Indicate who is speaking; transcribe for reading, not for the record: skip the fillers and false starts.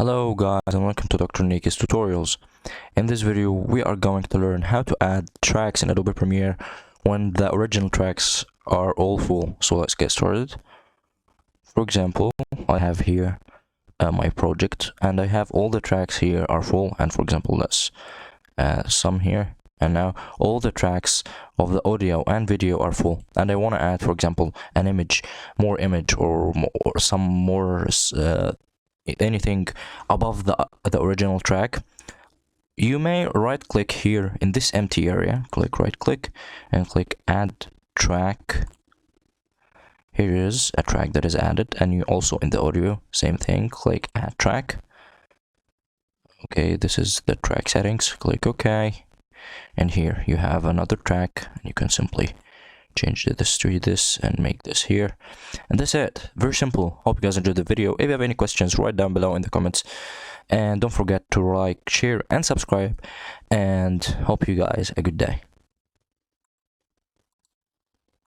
Speaker 1: Hello guys and welcome to Dr. Niki's tutorials. In this video we are going to learn how to add tracks in Adobe Premiere when the original tracks are all full. So let's get started. For example, I have here my project and I have all the tracks here are full, and for example let's some here, and now all the tracks of the audio and video are full, and I want to add, for example, an image, more image, or some more anything above the original track. You may right click here in this empty area, right click and click add track. Here is a track that is added, and you also in the audio, same thing, click add track. Okay, this is the track settings, click OK, and here you have another track, and you can simply change this to this and make this here, and that's it. Very simple. Hope you guys enjoyed the video. If you have any questions, write down below in the comments, and don't forget to like, share and subscribe, and hope you guys a good day.